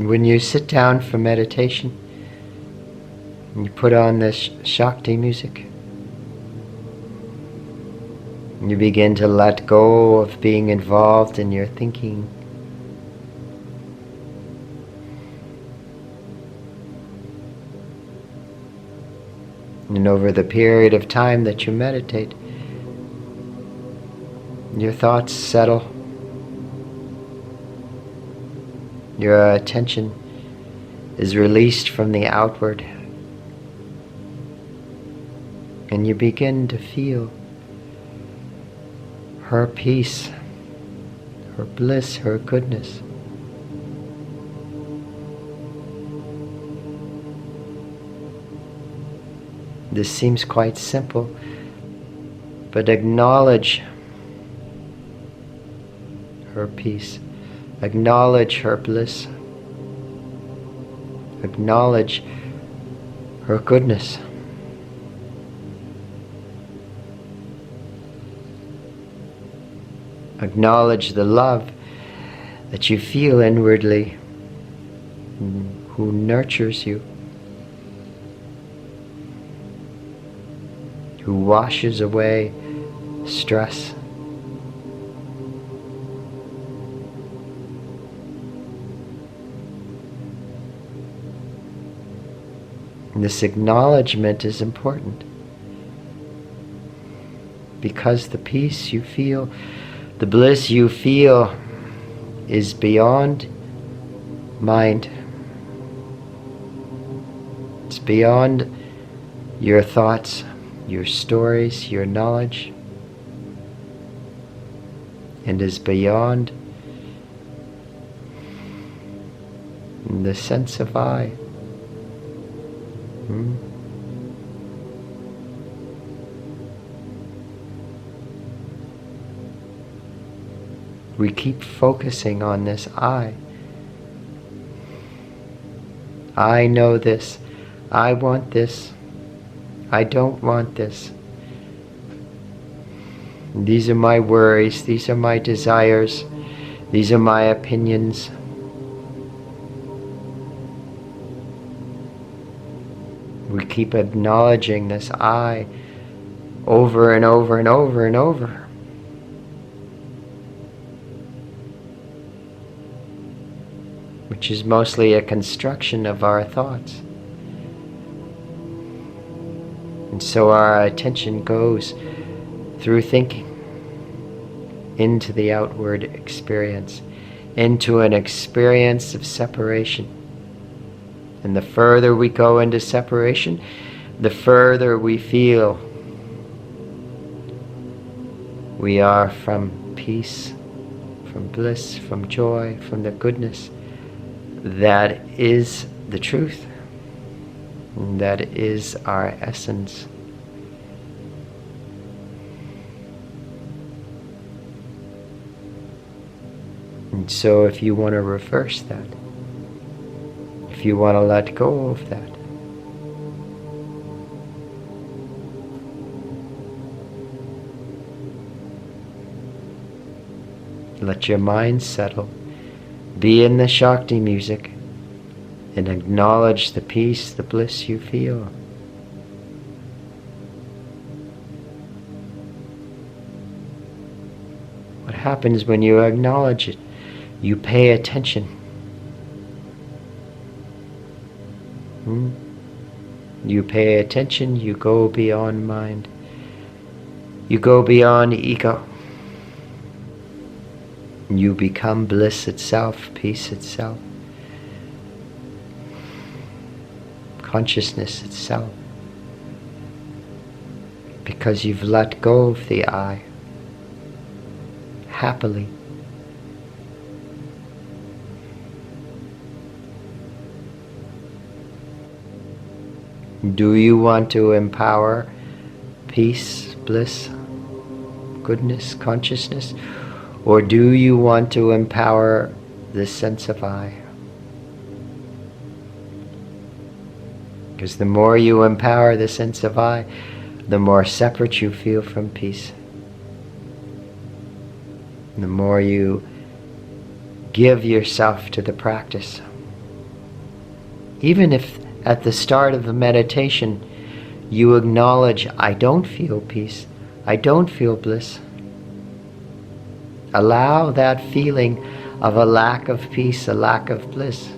When you sit down for meditation, and you put on this Shakti music, and you begin to let go of being involved in your thinking. And over the period of time that you meditate, your thoughts settle. Your attention is released from the outward. And you begin to feel her peace, her bliss, her goodness. This seems quite simple, but acknowledge her peace, acknowledge her bliss, acknowledge her goodness. Acknowledge the love that you feel inwardly, who nurtures you, who washes away stress. And this acknowledgement is important because the peace you feel, the bliss you feel, is beyond mind. It's beyond your thoughts, your stories, your knowledge, and is beyond the sense of I. We keep focusing on this I. I know this. I want this. I don't want this. These are my worries. These are my desires. These are my opinions. We keep acknowledging this I over and over and over and over. Which is mostly a construction of our thoughts. And so our attention goes through thinking into the outward experience, into an experience of separation. And the further we go into separation, the further we feel we are from peace, from bliss, from joy, from the goodness that is the truth, that is our essence. And so if you want to reverse that, if you want to let go of that, let your mind settle. Be in the Shakti music and acknowledge the peace, the bliss you feel. What happens when you acknowledge it? You pay attention. You pay attention, you go beyond mind. You go beyond ego. You become bliss itself, peace itself, consciousness itself, because you've let go of the I, happily. Do you want to empower peace, bliss, goodness, consciousness? Or do you want to empower the sense of I? Because the more you empower the sense of I, the more separate you feel from peace. The more you give yourself to the practice, Even if at the start of the meditation you acknowledge, I don't feel peace, I don't feel bliss. Allow that feeling of a lack of peace, a lack of bliss.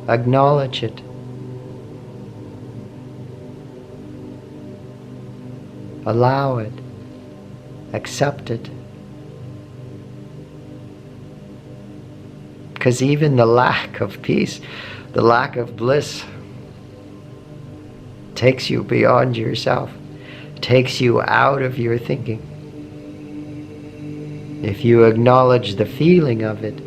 Acknowledge it. Allow it. Accept it. Because even the lack of peace, the lack of bliss, takes you beyond yourself, takes you out of your thinking. If you acknowledge the feeling of it,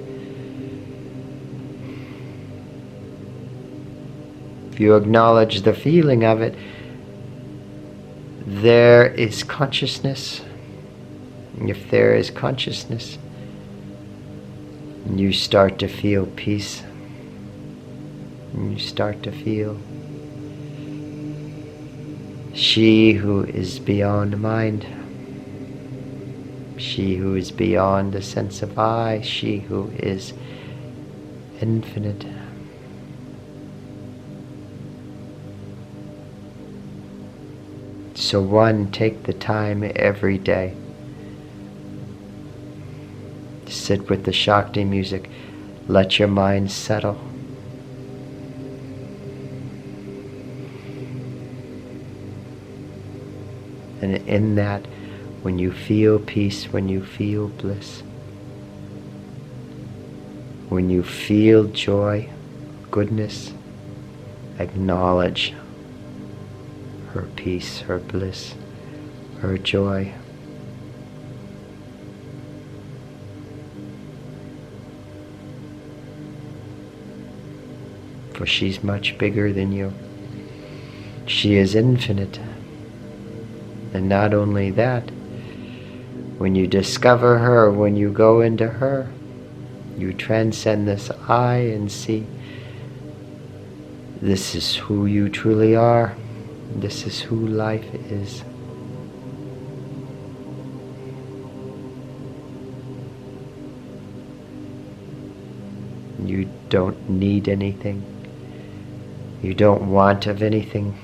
if you acknowledge the feeling of it, there is consciousness. If there is consciousness, you start to feel peace. You start to feel she who is beyond mind, she who is beyond the sense of I, she who is infinite. So one, take the time every day. Sit with the Shakti music. Let your mind settle. And in that, when you feel peace, when you feel bliss, when you feel joy, goodness, acknowledge her peace, her bliss, her joy. For she's much bigger than you. She is infinite. And not only that, when you discover her, when you go into her, you transcend this I and see this is who you truly are. This is who life is. You don't need anything. You don't want of anything.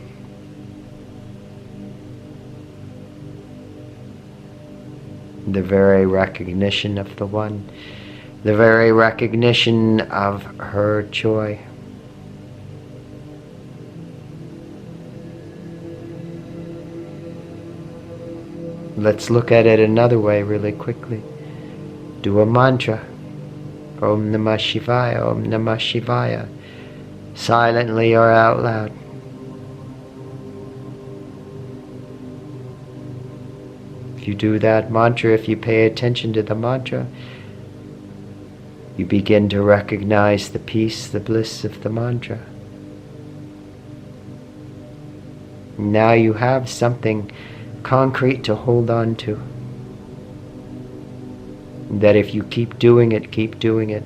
The very recognition of the One, the very recognition of her joy. Let's look at it another way really quickly. Do a mantra. Om Namah Shivaya, Om Namah Shivaya. Silently or out loud. If you do that mantra, if you pay attention to the mantra, you begin to recognize the peace, the bliss of the mantra. Now you have something concrete to hold on to. That if you keep doing it,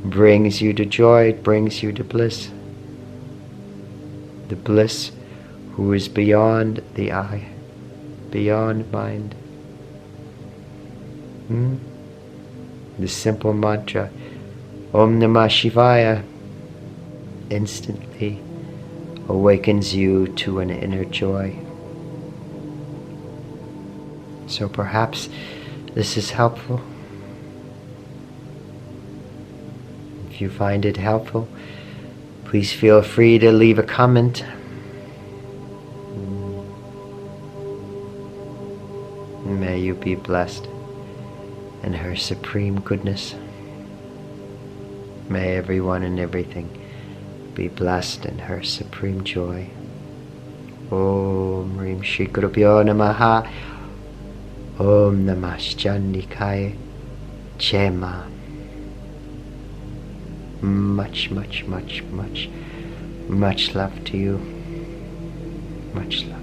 brings you to joy, it brings you to bliss. The bliss who is beyond the I, beyond mind. The simple mantra, Om Namah Shivaya, instantly awakens you to an inner joy. So perhaps this is helpful. If you find it helpful, please feel free to leave a comment. May you be blessed in her supreme goodness. May everyone and everything be blessed in her supreme joy. Om Rim Shri Gurubhyo Namaha. Om Namah Chandikaya. Chema. Much, much, much, much, much love to you. Much love.